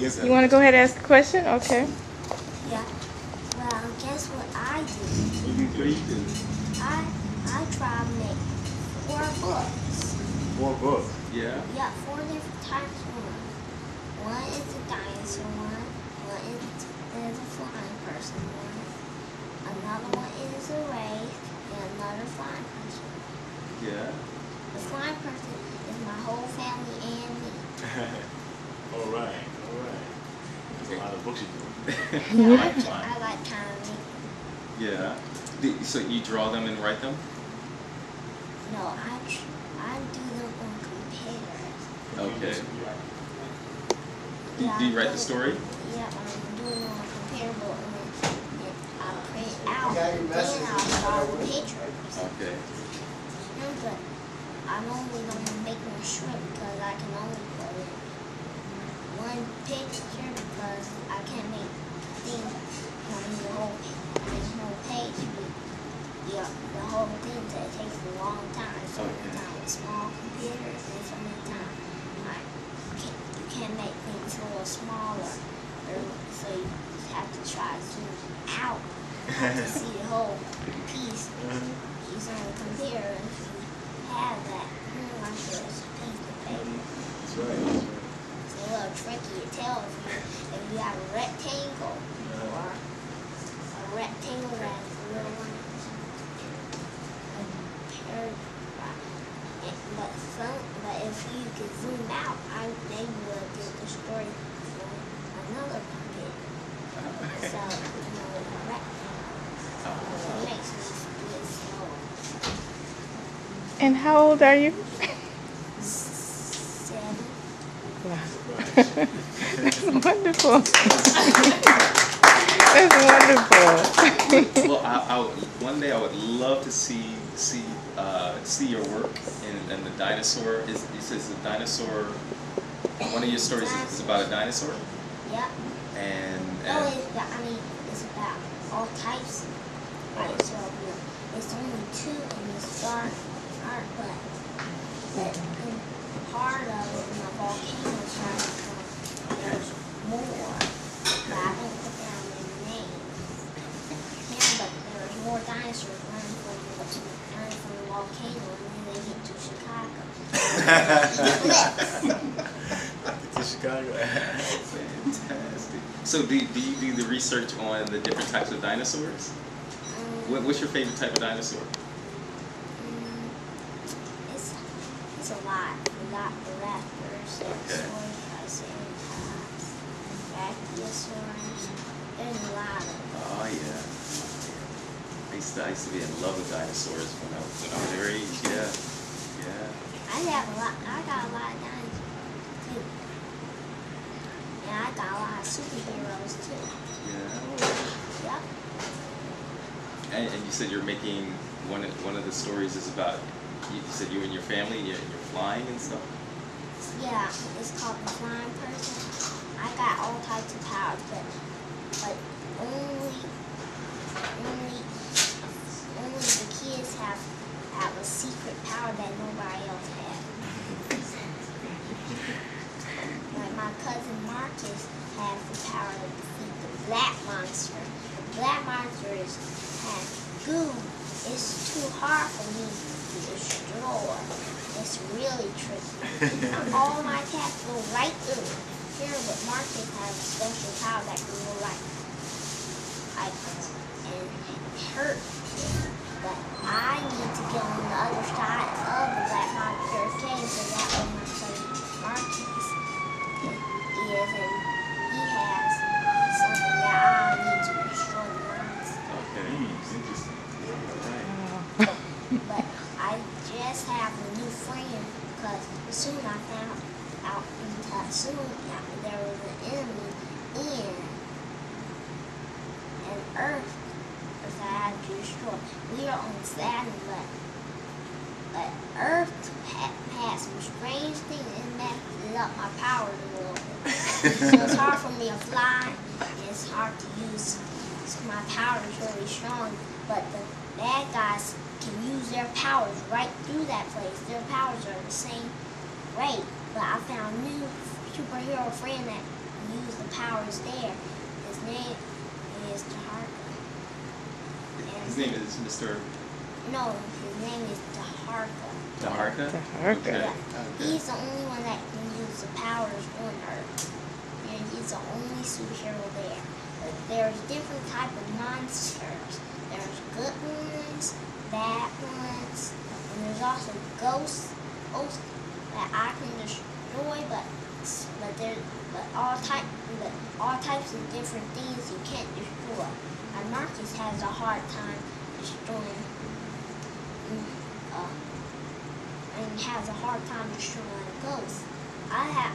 Yes, You want to go ahead and ask the question? Okay. Yeah. Well, guess what I do? What do you do? I try to make 4 books. 4 books. Yeah. Yeah, 4 different types of ones. One is the dinosaur one. One is the flying person one. Another one is a race, and another flying person. Yeah. The flying person is my whole family and me. All right. There's a lot of books you do. I like kind of make. Yeah. So you draw them and write them? No, I do them on computers. Okay. Yeah, Do you write the story? Yeah, I'm doing it on a computer, but then I'll print it out, then I'll draw the pictures. Okay. But I'm only going to make them short because I can only put in 1 picture because I can't make things on the whole page. The whole thing that takes a long time. So many times with small computers and so many times you can't make things a little smaller. So you have to try to zoom out to see the whole piece. It's on the computer and if you have that like this piece of paper. That's right. It's a little tricky to tell if you have a rectangle or a rectangle that's a little one. But if you could zoom out, they would get the story from another computer. So, a rectangle. It makes me feel slow. And how old are you? 7. Wow. That's wonderful. That's wonderful. Well, one day I would love to see your work and the dinosaur. It says the dinosaur. One of your stories is about a dinosaur. Yeah. And It's about all types of dinosaurs. It's only 2 in the start, but in part of it, in the volcano side, there's more. But I don't put down their names. Yeah, but there's more dinosaurs running from the volcano, and then they get to Chicago. To Chicago. Fantastic. So do you do the research on the different types of dinosaurs? What's your favorite type of dinosaur? It's a lot. We got the raptors, triceratops, brachiosaurs. There's a lot of them. Oh yeah. I used to be in love with dinosaurs when I was their age. Yeah. I got a lot of dinosaurs too. And I got a lot of superheroes too. Yeah. Yep. And you said you're making one of the stories is about you said you and your family and you're flying and stuff. Yeah, it's called the flying person. I got all types of powers, but only the kids have a secret power that nobody else has. Like my cousin Marcus has the power to defeat the black monster. The black monster has goo. It's too hard for me to destroy. It's really tricky. All my attacks go right through. Here, but Marcus has a special power that can go like and hurt. But I need to get on the other side of the black monster's cave so that way my cousin Marcus is, and he has something that I need to destroy the monster. Okay. Interesting. But I just have a new friend because soon I found out there was an enemy in Earth that I had to destroy. We are on Saturn, but Earth had some strange things and messed up my powers a little bit. So it's hard for me to fly, and it's hard to use. So my power is really strong, but the bad guys can use their powers right through that place. Their powers are the same way, but I found a new superhero friend that can use name is Mr. No, his name is Taharka. Taharka? Taharka. Yeah. Okay. He's the only one that can use the powers on Earth. And he's the only superhero there. But there's different type of monsters. There's good ones, bad ones, and there's also ghosts that I can destroy, but all types of different things you can't destroy. And Marcus has a hard time destroying and has a hard time destroying ghosts. I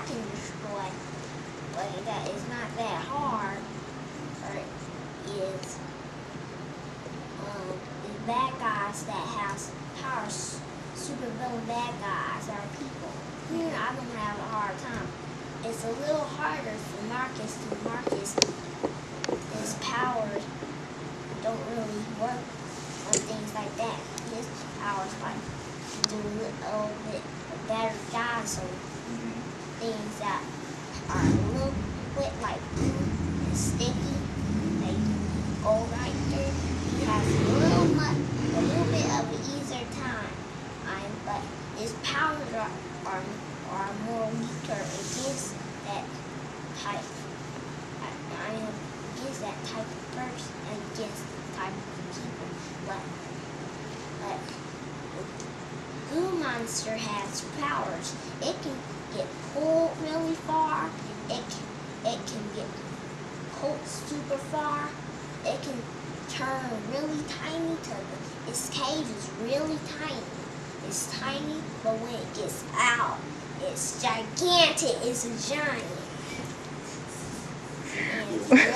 can destroy, but that is not that hard. Or is the bad guys that have powers, super villain bad guys are people. I don't have a hard time. It's a little harder for Marcus. His powers don't really work on things like that. His powers like do a little bit better guys on things that are a little bit like and sticky. They go right through. He has a little bit of an easier time. But his powers are more weaker against that type. Against that type of person, against the type of people. But the goo monster has powers. It can get pulled really far. It can get pulled super far. It can turn really tiny its cage is really tiny. It's tiny, but when it gets out, it's gigantic. It's a giant.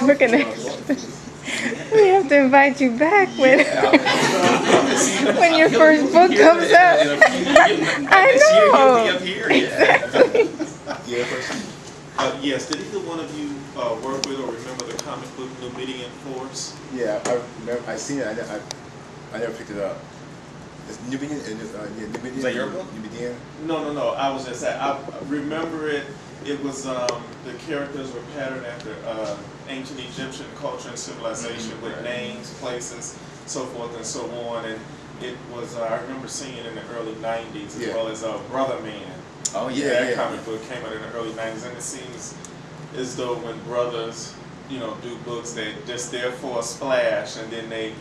We're gonna we have to invite you back when when your first book comes out. I know. Exactly. Yes, did either one of you work with or remember the comic book Numidian Force? Yeah, I remember. I seen it. I never picked it up. It's Nubidian. Nubidian. Is that your book? Nubidian. No. I was just saying. I remember it. It was the characters were patterned after ancient Egyptian culture and civilization with names, places, so forth and so on. And it was I remember seeing it in the early '90s as well as Brother Man. Oh That comic book came out in the early '90s, and it seems as though when brothers, do books, they're just there for a splash, and then they,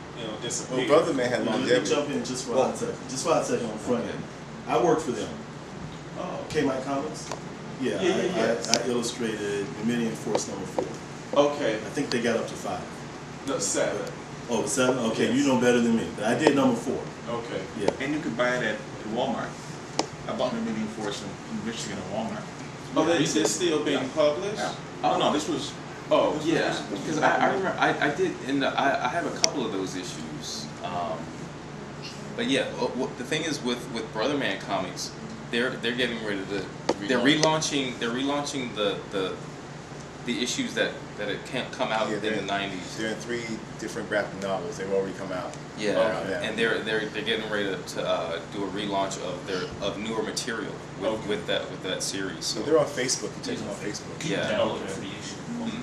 disappear. Well, Brother Man had Let me longevity. jump in just for a second. Just for a second on front end. I worked for them. K-Mike Comics. Yeah, I illustrated Numidian Force number 4. Okay. I think they got up to 5. No, 7. Oh, 7? Okay, Yes. you know better than me. But I did number 4. Okay. Yeah. And you could buy it at Walmart. I bought the Numidian Force in Michigan at Walmart. Oh, they're still being published? Yeah. Oh no, this was. Oh. Yeah, because I remember I did, and I have a couple of those issues. But yeah, the thing is with Brother Man Comics, they're getting rid of they're relaunching the issues that it can't come out in the 90s. They're in 3 different graphic novels. They've already come out. Yeah, Okay. and they're getting ready to do a relaunch of newer material with that series. So They're on Facebook. You take them on Facebook. Yeah. Download it for the issue.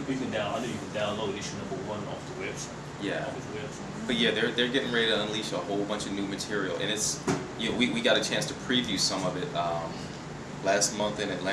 You can I know you can download issue number 1 off the website. Yeah. Off his website. But yeah, they're getting ready to unleash a whole bunch of new material, and it's we got a chance to preview some of it last month in Atlanta.